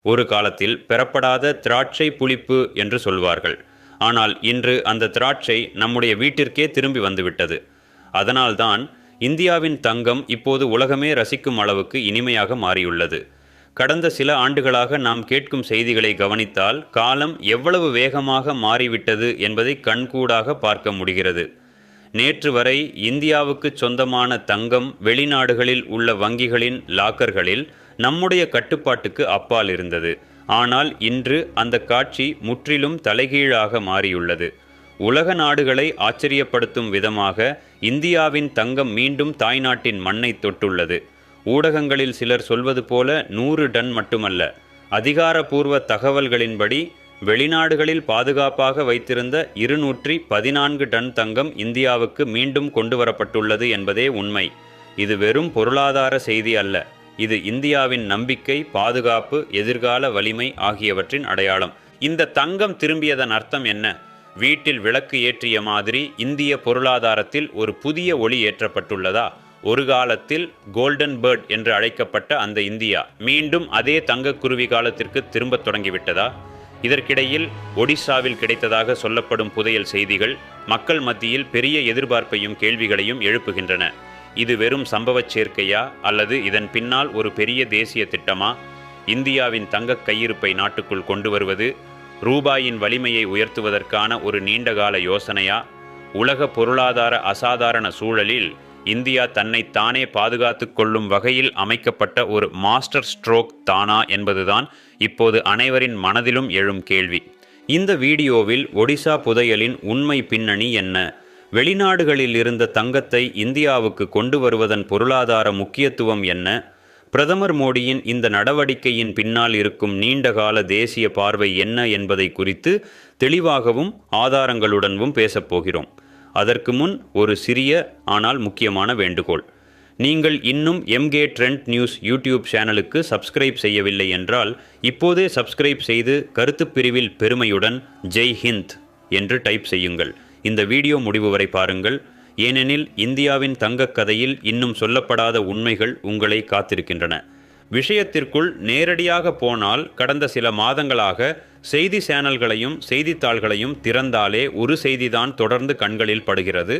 ஒரு காலத்தில் பெறப்படாத திராட்சை புளிப்பு என்று சொல்வார்கள். ஆனால் இன்று அந்த திராட்சை நம்முடைய வீட்டிற்கே திரும்பி வந்துவிட்டது. அதனால்தான் இந்தியாவின் தங்கம் இப்போது உலகமே ரசிக்கும் அளவுக்கு இனிமையாக மாறியுள்ளது. கடந்த சில ஆண்டுகளாக நாம் கேட்கும் செய்திகளை கவனித்தால் காலம் எவ்வளவு வேகமாக மாறிவிட்டது என்பதை கண்கூடாக பார்க்க முடிகிறது. நேற்று வரை இந்தியாவுக்கு சொந்தமான தங்கம் வெளிநாடுகளில் உள்ள வங்கிகளின் லாக்கர்களில் நம்முடைய கட்டுப்பாட்டுக்கு அப்பால் இருந்தது. ஆனால் இன்று அந்த காட்சி முற்றிலும் தலைகீழாக மாறியுள்ளது. உலக நாடுகளை ஆச்சரியப்படுத்தும் விதமாக இந்தியாவின் தங்கம் மீண்டும் தாய்நாட்டின் மண்ணை தொட்டுள்ளது. ஊடகங்களில் சிலர் சொல்வது போல 100 டன் மட்டுமல்ல, அதிகாரப்பூர்வ தகவல்களின்படி வெளிநாடுகளில் பாதுகாப்பாக வைத்திருந்த 214 டன் தங்கம் இந்தியாவுக்கு மீண்டும் கொண்டு வரப்பட்டுள்ளது என்பதே உண்மை. இது வெறும் பொருளாதார செய்தி அல்ல. இது இந்தியாவின் நம்பிக்கை, பாதுகாப்பு, எதிர்கால வலிமை ஆகியவற்றின் அடையாளம். இந்த தங்கம் திரும்பியதன் அர்த்தம் என்ன? வீட்டில் விளக்கு ஏற்றிய மாதிரி இந்திய பொருளாதாரத்தில் ஒரு புதிய ஒளி ஏற்றப்பட்டுள்ளதா? ஒரு காலத்தில் கோல்டன் பேர்ட் என்று அழைக்கப்பட்ட அந்த இந்தியா மீண்டும் அதே தங்கக்குருவி காலத்திற்கு திரும்ப தொடங்கிவிட்டதா? இதற்கிடையில் ஒடிசாவில் கிடைத்ததாக சொல்லப்படும் புதையல் செய்திகள் மக்கள் மத்தியில் பெரிய எதிர்பார்ப்பையும் கேள்விகளையும் எழுப்புகின்றன. இது வெறும் சம்பவச் சேர்க்கையா அல்லது இதன் பின்னால் ஒரு பெரிய தேசிய திட்டமா? இந்தியாவின் தங்கக் கையிருப்பை நாட்டுக்குள் கொண்டு வருவது ரூபாயின் வலிமையை உயர்த்துவதற்கான ஒரு நீண்டகால யோசனையா? உலக பொருளாதார அசாதாரண சூழலில் இந்தியா தன்னை தானே பாதுகாத்து கொள்ளும் வகையில் அமைக்கப்பட்ட ஒரு மாஸ்டர் ஸ்ட்ரோக் தானா என்பதுதான் இப்போது அனைவரின் மனதிலும் எழும் கேள்வி. இந்த வீடியோவில் ஒடிசா புதையலின் உண்மை பின்னணி என்ன? வெளிநாடுகளில் இருந்த தங்கத்தை இந்தியாவுக்கு கொண்டு வருவதன் பொருளாதார முக்கியத்துவம் என்ன? பிரதமர் மோடியின் இந்த நடவடிக்கையின் பின்னால் இருக்கும் நீண்டகால தேசிய பார்வை என்ன என்பதை குறித்து தெளிவாகவும் ஆதாரங்களுடனும் பேசப்போகிறோம். அதற்கு முன் ஒரு சிறிய ஆனால் முக்கியமான வேண்டுகோள். நீங்கள் இன்னும் எம்கே ட்ரெண்ட் நியூஸ் யூடியூப் சேனலுக்கு சப்ஸ்கிரைப் செய்யவில்லை என்றால் இப்போதே சப்ஸ்கிரைப் செய்து கருத்துப் பிரிவில் பெருமையுடன் ஜெய் ஹிந்த் என்று டைப் செய்யுங்கள். இந்த வீடியோ முடிவு வரை பாருங்கள். ஏனெனில் இந்தியாவின் தங்கக் கதையில் இன்னும் சொல்லப்படாத உண்மைகள் உங்களை காத்திருக்கின்றன. விஷயத்திற்குள் நேரடியாக போனால் கடந்த சில மாதங்களாக செய்தி சேனல்களையும் செய்தித்தாள்களையும் திறந்தாலே ஒரு செய்திதான் தொடர்ந்து கண்களில் படுகிறது.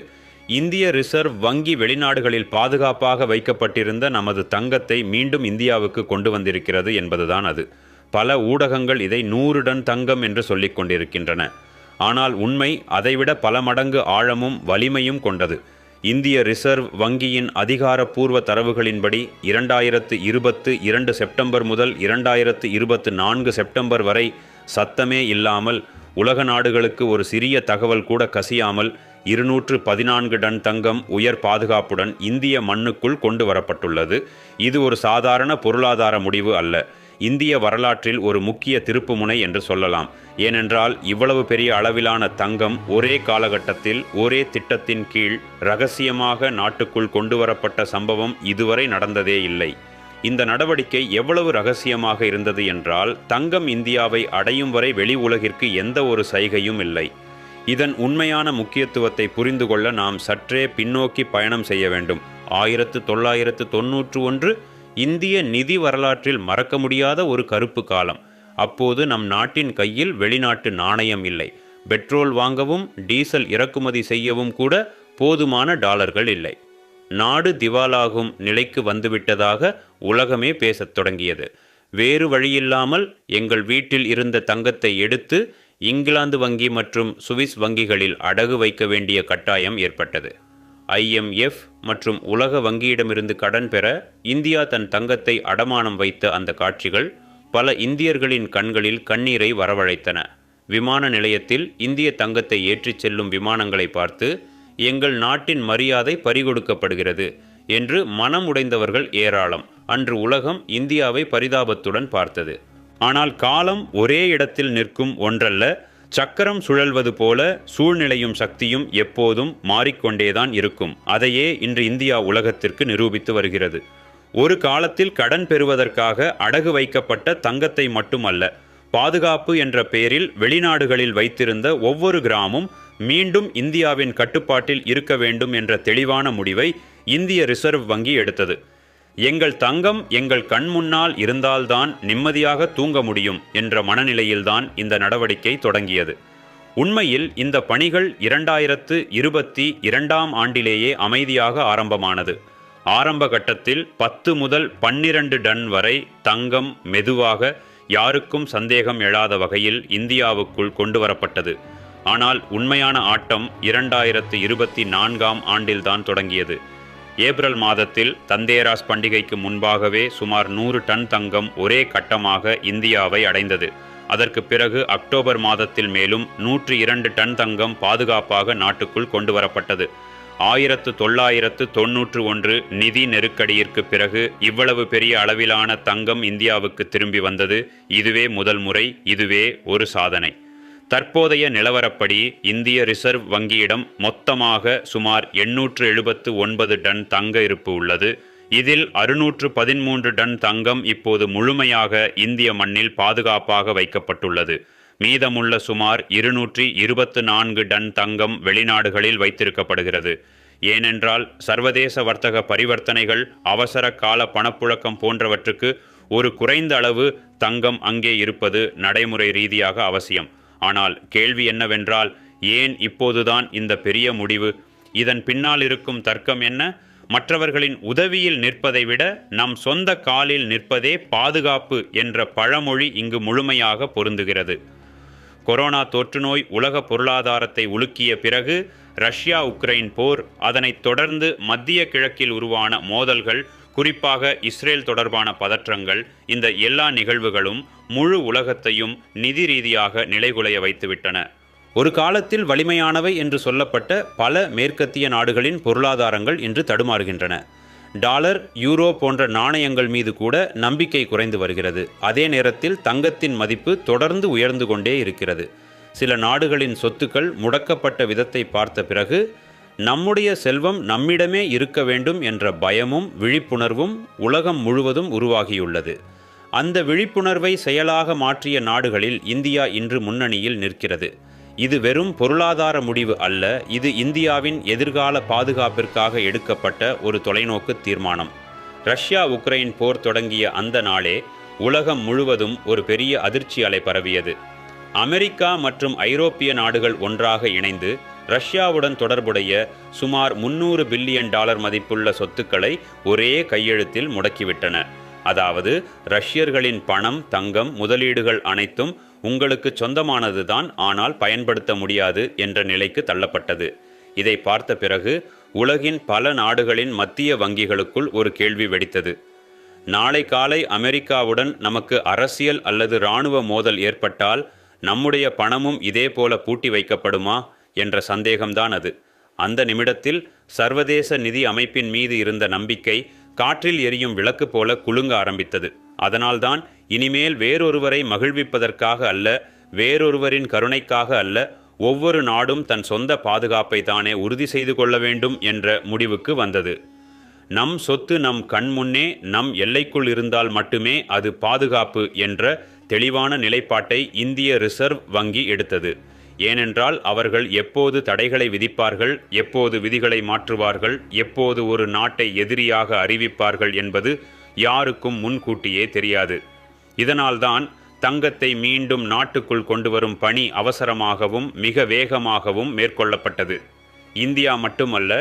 இந்திய ரிசர்வ் வங்கி வெளிநாடுகளில் பாதுகாப்பாக வைக்கப்பட்டிருந்த நமது தங்கத்தை மீண்டும் இந்தியாவுக்கு கொண்டு வந்திருக்கிறது என்பதுதான் அது. பல ஊடகங்கள் இதை 100 டன் தங்கம் என்று சொல்லிக் கொண்டிருக்கின்றன. ஆனால் உண்மை அதைவிட பல மடங்கு ஆழமும் வலிமையும் கொண்டது. இந்திய ரிசர்வ் வங்கியின் அதிகாரப்பூர்வ தரவுகளின்படி 2022 செப்டம்பர் முதல் 2024 செப்டம்பர் வரை சத்தமே இல்லாமல், உலக நாடுகளுக்கு ஒரு சிறிய தகவல் கூட கசியாமல் 214 டன் தங்கம் உயர் பாதுகாப்புடன் இந்திய மண்ணுக்குள் கொண்டு வரப்பட்டுள்ளது. இது ஒரு சாதாரண பொருளாதார முடிவு அல்ல. இந்திய வரலாற்றில் ஒரு முக்கிய திருப்புமுனை என்று சொல்லலாம். ஏனென்றால் இவ்வளவு பெரிய அளவிலான தங்கம் ஒரே காலகட்டத்தில் ஒரே திட்டத்தின் கீழ் இரகசியமாக நாட்டுக்குள் கொண்டு வரப்பட்ட சம்பவம் இதுவரை நடந்ததே இல்லை. இந்த நடவடிக்கை எவ்வளவு இரகசியமாக இருந்தது என்றால், தங்கம் இந்தியாவை அடையும் வரை வெளி உலகிற்கு எந்த ஒரு சைகையும் இல்லை. இதன் உண்மையான முக்கியத்துவத்தை புரிந்து கொள்ள நாம் சற்றே பின்னோக்கி பயணம் செய்ய வேண்டும். 1991 இந்திய நிதி வரலாற்றில் மறக்க முடியாத ஒரு கருப்பு காலம். அப்போது நம் நாட்டின் கையில் வெளிநாட்டு நாணயம் இல்லை. பெட்ரோல் வாங்கவும் டீசல் இறக்குமதி செய்யவும் கூட போதுமான டாலர்கள் இல்லை. நாடு திவாலாகும் நிலைக்கு வந்துவிட்டதாக உலகமே பேசத் தொடங்கியது. வேறு வழியில்லாமல் எங்கள் வீட்டில் இருந்த தங்கத்தை எடுத்து இங்கிலாந்து வங்கி மற்றும் சுவிஸ் வங்கிகளில் அடகு வைக்க வேண்டிய கட்டாயம் ஏற்பட்டது. IMF மற்றும் உலக வங்கியிடமிருந்து கடன் பெற இந்தியா தன் தங்கத்தை அடமானம் வைத்த அந்த காட்சிகள் பல இந்தியர்களின் கண்களில் கண்ணீரை வரவழைத்தன. விமான நிலையத்தில் இந்திய தங்கத்தை ஏற்றிச் செல்லும் விமானங்களை பார்த்து எங்கள் நாட்டின் மரியாதை பறிகொடுக்கப்படுகிறது என்று மனம் உடைந்தவர்கள் ஏராளம். அன்று உலகம் இந்தியாவை பரிதாபத்துடன் பார்த்தது. ஆனால் காலம் ஒரே இடத்தில் நிற்கும் ஒன்றல்ல. சக்கரம் சுழல்வது போல சூழ்நிலையும் சக்தியும் எப்போதும் மாறிக்கொண்டேதான் இருக்கும். அதையே இன்று இந்தியா உலகத்திற்கு நிரூபித்து வருகிறது. ஒரு காலத்தில் கடன் பெறுவதற்காக அடகு வைக்கப்பட்ட தங்கத்தை மட்டுமல்ல, பாதுகாப்பு என்ற பெயரில் வெளிநாடுகளில் வைத்திருந்த ஒவ்வொரு கிராமும் மீண்டும் இந்தியாவின் கட்டுப்பாட்டில் இருக்க வேண்டும் என்ற தெளிவான முடிவை இந்திய ரிசர்வ் வங்கி எடுத்தது. எங்கள் தங்கம் எங்கள் கண் முன்னால் இருந்தால்தான் நிம்மதியாக தூங்க முடியும் என்ற மனநிலையில்தான் இந்த நடவடிக்கை தொடங்கியது. உண்மையில் இந்த பணிகள் 2022ஆம் ஆண்டிலேயே அமைதியாக ஆரம்பமானது. ஆரம்ப கட்டத்தில் 10 முதல் 12 டன் வரை தங்கம் மெதுவாக யாருக்கும் சந்தேகம் எழாத வகையில் இந்தியாவுக்குள் கொண்டு வரப்பட்டது. ஆனால் உண்மையான ஆட்டம் 2024ஆம் ஆண்டில்தான் தொடங்கியது. ஏப்ரல் மாதத்தில் தந்தேராஸ் பண்டிகைக்கு முன்பாகவே சுமார் 100 டன் தங்கம் ஒரே கட்டமாக இந்தியாவை அடைந்தது. அதற்கு பிறகு அக்டோபர் மாதத்தில் மேலும் 102 டன் தங்கம் பாதுகாப்பாக நாட்டுக்குள் கொண்டு வரப்பட்டது. 1991 நிதி நெருக்கடியிற்கு பிறகு இவ்வளவு பெரிய அளவிலான தங்கம் இந்தியாவுக்கு திரும்பி வந்தது. இதுவே முதல் முறை. இதுவே ஒரு சாதனை. தற்போதைய நிலவரப்படி இந்திய ரிசர்வ் வங்கியிடம் மொத்தமாக சுமார் 879 டன் தங்க இருப்பு உள்ளது. இதில் 613 டன் தங்கம் இப்போது முழுமையாக இந்திய மண்ணில் பாதுகாப்பாக வைக்கப்பட்டுள்ளது. மீதமுள்ள சுமார் 224 டன் தங்கம் வெளிநாடுகளில் வைத்திருக்கப்படுகிறது. ஏனென்றால் சர்வதேச வர்த்தக பரிவர்த்தனைகள், அவசர கால பணப்புழக்கம் போன்றவற்றுக்கு ஒரு குறைந்த அளவு தங்கம் அங்கே இருப்பது நடைமுறை ரீதியாக அவசியம். ஆனால் கேள்வி என்னவென்றால், ஏன் இப்போதுதான் இந்த பெரிய முடிவு? இதன் பின்னால் இருக்கும் தர்க்கம் என்ன? மற்றவர்களின் உதவியில் நிற்பதை விட நம் சொந்த காலில் நிற்பதே பாதுகாப்பு என்ற பழமொழி இங்கு முழுமையாக பொருந்துகிறது. கொரோனா தொற்றுநோய் உலக பொருளாதாரத்தை உலுக்கிய பிறகு ரஷ்யா உக்ரைன் போர், அதனைத் தொடர்ந்து மத்திய கிழக்கில் உருவான மோதல்கள், குறிப்பாக இஸ்ரேல் தொடர்பான பதற்றங்கள், இந்த எல்லா நிகழ்வுகளும் முழு உலகத்தையும் நிதி ரீதியாக நிலைகுலைய வைத்துவிட்டன. ஒரு காலத்தில் வலிமையானவை என்று சொல்லப்பட்ட பல மேற்கத்திய நாடுகளின் பொருளாதாரங்கள் இன்று தடுமாறுகின்றன. டாலர், யூரோ போன்ற நாணயங்கள் மீது கூட நம்பிக்கை குறைந்து வருகிறது. அதே நேரத்தில் தங்கத்தின் மதிப்பு தொடர்ந்து உயர்ந்து கொண்டே இருக்கிறது. சில நாடுகளின் சொத்துக்கள் முடக்கப்பட்ட விதத்தை பார்த்த பிறகு நம்முடைய செல்வம் நம்மிடமே இருக்க வேண்டும் என்ற பயமும் விழிப்புணர்வும் உலகம் முழுவதும் உருவாகியுள்ளது. அந்த விழிப்புணர்வை செயலாக மாற்றிய நாடுகளில் இந்தியா இன்று முன்னணியில் நிற்கிறது. இது வெறும் பொருளாதார முடிவு அல்ல, இது இந்தியாவின் எதிர்கால பாதுகாப்பிற்காக எடுக்கப்பட்ட ஒரு தொலைநோக்கு தீர்மானம். ரஷ்யா உக்ரைன் போர் தொடங்கிய அந்த நாளே உலகம் முழுவதும் ஒரு பெரிய அதிர்ச்சி அலை பரவியது. அமெரிக்கா மற்றும் ஐரோப்பிய நாடுகள் ஒன்றாக இணைந்து ரஷ்யாவுடன் தொடர்புடைய சுமார் 300 பில்லியன் டாலர் மதிப்புள்ள சொத்துக்களை ஒரே கையெழுத்தில் முடக்கிவிட்டன. அதாவது ரஷ்யர்களின் பணம், தங்கம், முதலீடுகள் அனைத்தும் உங்களுக்கு சொந்தமானதுதான், ஆனால் பயன்படுத்த முடியாது என்ற நிலைக்கு தள்ளப்பட்டது. இதை பார்த்த பிறகு உலகின் பல நாடுகளின் மத்திய வங்கிகளுக்குள் ஒரு கேள்வி வெடித்தது. நாளை காலை அமெரிக்காவுடன் நமக்கு அரசியல் அல்லது இராணுவ மோதல் ஏற்பட்டால் நம்முடைய பணமும் இதே போல பூட்டி வைக்கப்படுமா என்ற சந்தேகம்தான் அது. அந்த நிமிடத்தில் சர்வதேச நிதி அமைப்பின் மீது இருந்த நம்பிக்கை காற்றில் எரியும் விளக்கு போல குலுங்க ஆரம்பித்தது. அதனால்தான் இனிமேல் வேறொருவரை மகிழ்விப்பதற்காக அல்ல, வேறொருவரின் கருணைக்காக அல்ல, ஒவ்வொரு நாடும் தன் சொந்த பாதுகாப்பை தானே உறுதி செய்து கொள்ள வேண்டும் என்ற முடிவுக்கு வந்தது. நம் சொத்து நம் கண்முன்னே நம் எல்லைக்குள் இருந்தால் மட்டுமே அது பாதுகாப்பு என்ற தெளிவான நிலைப்பாட்டை இந்திய ரிசர்வ் வங்கி எடுத்தது. ஏனென்றால் அவர்கள் எப்போது தடைகளை விதிப்பார்கள், எப்போது விதிகளை மாற்றுவார்கள், எப்போது ஒரு நாட்டை எதிரியாக அறிவிப்பார்கள் என்பது யாருக்கும் முன்கூட்டியே தெரியாது. இதனால்தான் தங்கத்தை மீண்டும் நாட்டுக்குள் கொண்டு வரும் பணி அவசரமாகவும் மிக வேகமாகவும் மேற்கொள்ளப்பட்டது. இந்தியா மட்டுமல்ல,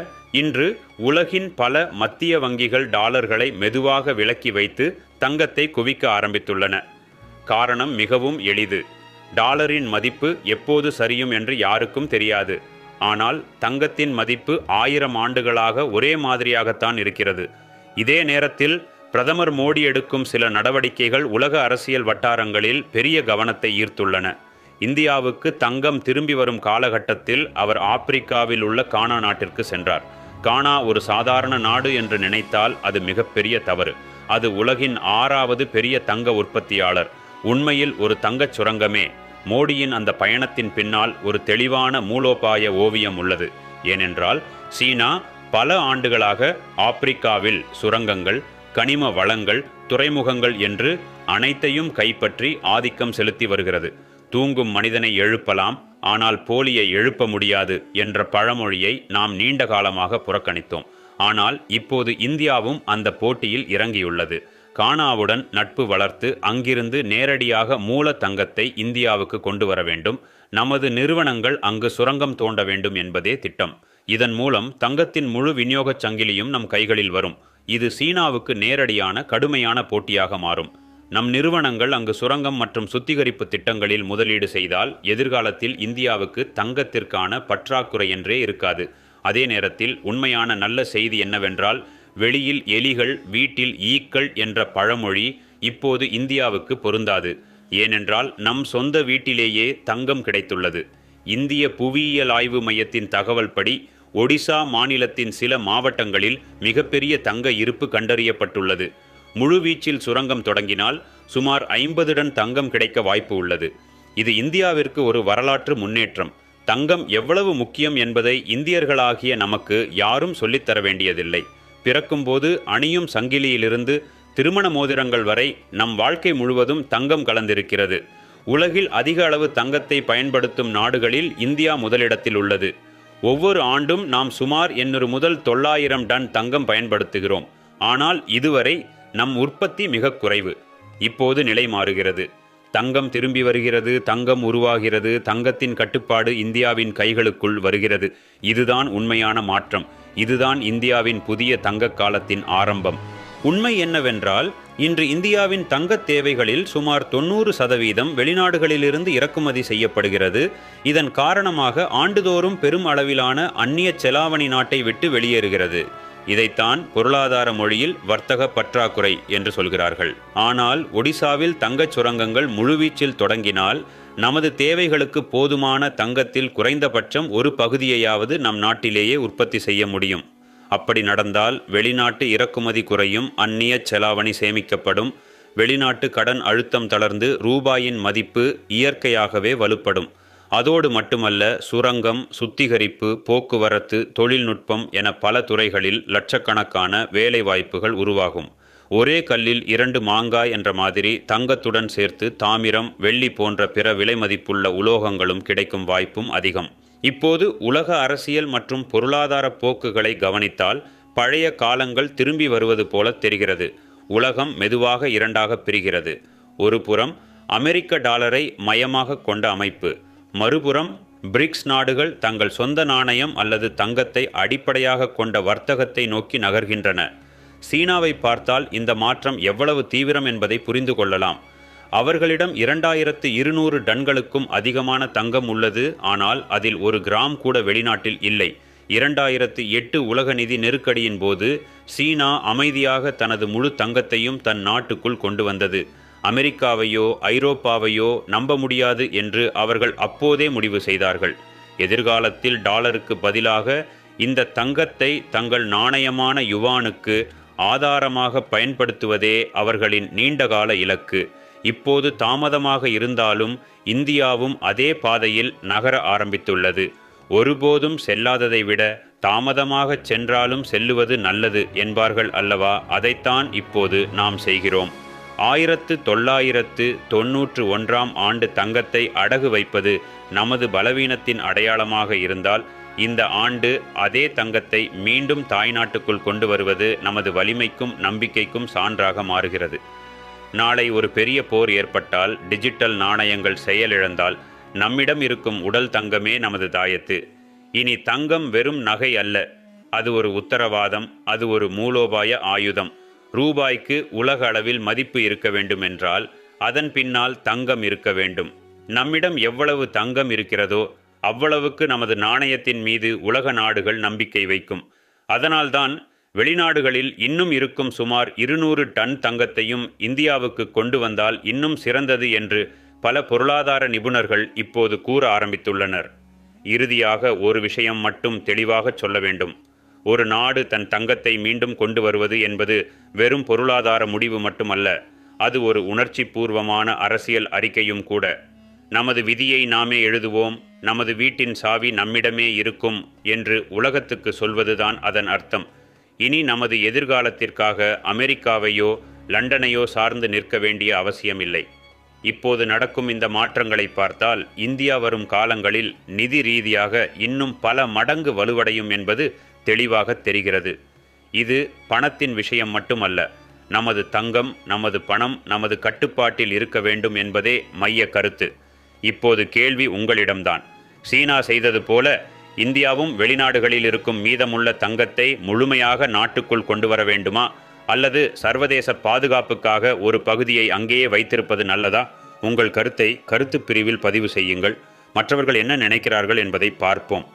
இன்று உலகின் பல மத்திய வங்கிகள் டாலர்களை மெதுவாக விலக்கி வைத்து தங்கத்தை குவிக்க ஆரம்பித்துள்ளன. காரணம் மிகவும் எளிது. டாலரின் மதிப்பு எப்போது சரியும் என்று யாருக்கும் தெரியாது. ஆனால் தங்கத்தின் மதிப்பு 1000 ஆண்டுகளாக ஒரே மாதிரியாகத்தான் இருக்கிறது. இதே நேரத்தில் பிரதமர் மோடி எடுக்கும் சில நடவடிக்கைகள் உலக அரசியல் வட்டாரங்களில் பெரிய கவனத்தை ஈர்த்துள்ளன. இந்தியாவுக்கு தங்கம் திரும்பி வரும் காலகட்டத்தில் அவர் ஆப்பிரிக்காவில் உள்ள கானா நாட்டிற்கு சென்றார். கானா ஒரு சாதாரண நாடு என்று நினைத்தால் அது மிகப்பெரிய தவறு. அது உலகின் 6வது பெரிய தங்க உற்பத்தியாளர், உண்மையில் ஒரு தங்கச் சுரங்கமே. மோடியின் அந்த பயணத்தின் பின்னால் ஒரு தெளிவான மூலோபாய ஓவியம் உள்ளது. ஏனென்றால் சீனா பல ஆண்டுகளாக ஆப்பிரிக்காவில் சுரங்கங்கள், கனிம வளங்கள், துறைமுகங்கள் என்று அனைத்தையும் கைப்பற்றி ஆதிக்கம் செலுத்தி வருகிறது. தூங்கும் மனிதனை எழுப்பலாம், ஆனால் போலியை எழுப்ப முடியாது என்ற பழமொழியை நாம் நீண்ட காலமாக புறக்கணித்தோம். ஆனால் இப்போது இந்தியாவும் அந்த போட்டியில் இறங்கியுள்ளது. கானாவுடன் நட்பு வளர்த்து அங்கிருந்து நேரடியாக மூல தங்கத்தை இந்தியாவுக்கு கொண்டு வர வேண்டும். நமது நிறுவனங்கள் அங்கு சுரங்கம் தோண்ட வேண்டும் என்பதே திட்டம். இதன் மூலம் தங்கத்தின் முழு விநியோகச் சங்கிலியும் நம் கைகளில் வரும். இது சீனாவுக்கு நேரடியான கடுமையான போட்டியாக மாறும். நம் நிறுவனங்கள் அங்கு சுரங்கம் மற்றும் சுத்திகரிப்பு திட்டங்களில் முதலீடு செய்தால் எதிர்காலத்தில் இந்தியாவுக்கு தங்கத்திற்கான பற்றாக்குறை என்றே இருக்காது. அதே நேரத்தில் உண்மையான நல்ல செய்தி என்னவென்றால், வெளியில் எலிகள் வீட்டில் ஈக்கள் என்ற பழமொழி இப்போது இந்தியாவுக்கு பொருந்தாது. ஏனென்றால் நம் சொந்த வீட்டிலேயே தங்கம் கிடைத்துள்ளது. இந்திய புவியியல் ஆய்வு மையத்தின் தகவல் படி ஒடிசா மாநிலத்தின் சில மாவட்டங்களில் மிகப்பெரிய தங்க இருப்பு கண்டறியப்பட்டுள்ளது. முழுவீச்சில் சுரங்கம் தொடங்கினால் சுமார் 50 டன் தங்கம் கிடைக்க வாய்ப்பு உள்ளது. இது இந்தியாவிற்கு ஒரு வரலாற்று முன்னேற்றம். தங்கம் எவ்வளவு முக்கியம் என்பதை இந்தியர்களாகிய நமக்கு யாரும் சொல்லித்தர வேண்டியதில்லை. பிறக்கும்போது அணியும் சங்கிலியிலிருந்து திருமண மோதிரங்கள் வரை நம் வாழ்க்கை முழுவதும் தங்கம் கலந்திருக்கிறது. உலகில் அதிக அளவு தங்கத்தை பயன்படுத்தும் நாடுகளில் இந்தியா முதலிடத்தில் உள்ளது. ஒவ்வொரு ஆண்டும் நாம் சுமார் 800 முதல் 900 டன் தங்கம் பயன்படுத்துகிறோம். ஆனால் இதுவரை நம் உற்பத்தி மிக குறைவு. இப்போது நிலை மாறுகிறது. தங்கம் திரும்பி வருகிறது, தங்கம் உருவாகிறது, தங்கத்தின் கட்டுப்பாடு இந்தியாவின் கைகளுக்குள் வருகிறது. இதுதான் உண்மையான மாற்றம். இதுதான் இந்தியாவின் புதிய தங்க காலத்தின் ஆரம்பம். உண்மை என்னவென்றால், இன்று இந்தியாவின் தங்கத் தேவைகளில் சுமார் 90% வெளிநாடுகளிலிருந்து இறக்குமதி செய்யப்படுகிறது. இதன் காரணமாக ஆண்டுதோறும் பெரும் அளவிலான அந்நிய செலாவணி நாட்டை விட்டு வெளியேறுகிறது. இதைத்தான் பொருளாதார மொழியில் வர்த்தக பற்றாக்குறை என்று சொல்கிறார்கள். ஆனால் ஒடிசாவில் தங்கச் சுரங்கங்கள் முழுவீச்சில் தொடங்கினால் நமது தேவைகளுக்கு போதுமான தங்கத்தில் குறைந்தபட்சம் ஒரு பகுதியையாவது நம் நாட்டிலேயே உற்பத்தி செய்ய முடியும். அப்படி நடந்தால் வெளிநாட்டு இறக்குமதி குறையும், அந்நிய செலாவணி சேமிக்கப்படும், வெளிநாட்டு கடன் அழுத்தம் தளர்ந்து ரூபாயின் மதிப்பு இயற்கையாகவே வலுப்படும். அதோடு மட்டுமல்ல, சுரங்கம், சுத்திகரிப்பு, போக்குவரத்து, தொழில்நுட்பம் என பல துறைகளில் லட்சக்கணக்கான வேலை வாய்ப்புகள் உருவாகும். ஒரே கல்லில் 2 மாங்காய் என்ற மாதிரி தங்கத்துடன் சேர்த்து தாமிரம், வெள்ளி போன்ற பிற விலை மதிப்புள்ள உலோகங்களும் கிடைக்கும் வாய்ப்பும் அதிகம். இப்போது உலக அரசியல் மற்றும் பொருளாதார போக்குகளை கவனித்தால் பழைய காலங்கள் திரும்பி வருவது போல தெரிகிறது. உலகம் மெதுவாக 2ஆக பிரிகிறது. ஒரு புறம் அமெரிக்க டாலரை மையமாக கொண்ட அமைப்பு, மறுபுறம் பிரிக்ஸ் நாடுகள் தங்கள் சொந்த நாணயம் அல்லது தங்கத்தை அடிப்படையாக கொண்ட வர்த்தகத்தை நோக்கி நகர்கின்றன. சீனாவை பார்த்தால் இந்த மாற்றம் எவ்வளவு தீவிரம் என்பதை புரிந்து கொள்ளலாம். அவர்களிடம் 2200 டன்களுக்கும் அதிகமான தங்கம் உள்ளது. ஆனால் அதில் 1 கிராம் கூட வெளிநாட்டில் இல்லை. 2008 உலக நிதி நெருக்கடியின் போது சீனா அமைதியாக தனது முழு தங்கத்தையும் தன் நாட்டுக்குள் கொண்டு வந்தது. அமெரிக்காவையோ ஐரோப்பாவையோ நம்ப முடியாது என்று அவர்கள் அப்போதே முடிவு செய்தார்கள். எதிர்காலத்தில் டாலருக்கு பதிலாக இந்த தங்கத்தை தங்கள் நாணயமான யுவானுக்கு ஆதாரமாக பயன்படுத்துவதே அவர்களின் நீண்டகால இலக்கு. இப்போது தாமதமாக இருந்தாலும் இந்தியாவும் அதே பாதையில் நகர ஆரம்பித்துள்ளது. ஒருபோதும் செல்லாததை விட தாமதமாக சென்றாலும் செல்லுவது நல்லது என்பார்கள் அல்லவா? அதைத்தான் இப்போது நாம் செய்கிறோம். 1991ஆம் ஆண்டு தங்கத்தை அடகு வைப்பது நமது பலவீனத்தின் அடையாளமாக இருந்தால், இந்த ஆண்டு அதே தங்கத்தை மீண்டும் தாய்நாட்டுக்குள் கொண்டு வருவது நமது வலிமைக்கும் நம்பிக்கைக்கும் சான்றாக மாறுகிறது. நாளை ஒரு பெரிய போர் ஏற்பட்டால், டிஜிட்டல் நாணயங்கள் செயலிழந்தால், நம்மிடம் இருக்கும் உடல் தங்கமே நமது தாயத்து. இனி தங்கம் வெறும் நகை அல்ல, அது ஒரு உத்தரவாதம், அது ஒரு மூலோபாய ஆயுதம். ரூபாய்க்கு உலக அளவில் மதிப்பு இருக்க வேண்டும் என்றால் அதன் பின்னால் தங்கம் இருக்க வேண்டும். நம்மிடம் எவ்வளவு தங்கம் இருக்கிறதோ அவ்வளவுக்கு நமது நாணயத்தின் மீது உலக நாடுகள் நம்பிக்கை வைக்கும். அதனால்தான் வெளிநாடுகளில் இன்னும் இருக்கும் சுமார் 200 டன் தங்கத்தையும் இந்தியாவுக்கு கொண்டு வந்தால் இன்னும் சிறந்தது என்று பல பொருளாதார நிபுணர்கள் இப்போது கூற ஆரம்பித்துள்ளனர். இறுதியாக ஒரு விஷயம் மட்டும் தெளிவாக சொல்ல வேண்டும். ஒரு நாடு தன் தங்கத்தை மீண்டும் கொண்டு வருவது என்பது வெறும் பொருளாதார முடிவு மட்டுமல்ல, அது ஒரு உணர்ச்சி பூர்வமான அரசியல் அறிக்கையும் கூட. நமது விதியை நாமே எழுதுவோம், நமது வீட்டின் சாவி நம்மிடமே இருக்கும் என்று உலகத்துக்கு சொல்வதுதான் அதன் அர்த்தம். இனி நமது எதிர்காலத்திற்காக அமெரிக்காவையோ லண்டனையோ சார்ந்து நிற்க வேண்டிய அவசியமில்லை. இப்போது நடக்கும் இந்த மாற்றங்களை பார்த்தால் இந்தியா வரும் காலங்களில் நிதி ரீதியாக இன்னும் பல மடங்கு வலுவடையும் என்பது தெளிவாக தெரிகிறது. இது பணத்தின் விஷயம் மட்டுமல்ல. நமது தங்கம், நமது பணம் நமது கட்டுப்பாட்டில் இருக்க வேண்டும் என்பதே மைய கருத்து. இப்போது கேள்வி உங்களிடம்தான். சீனா செய்தது போல இந்தியாவும் வெளிநாடுகளில் இருக்கும் மீதமுள்ள தங்கத்தை முழுமையாக நாட்டுக்குள் கொண்டு வர வேண்டுமா, அல்லது சர்வதேச பாதுகாப்புக்காக ஒரு பகுதியை அங்கேயே வைத்திருப்பது நல்லதா? உங்கள் கருத்தை கருத்து பிரிவில் பதிவு செய்யுங்கள். மற்றவர்கள் என்ன நினைக்கிறார்கள் என்பதை பார்ப்போம்.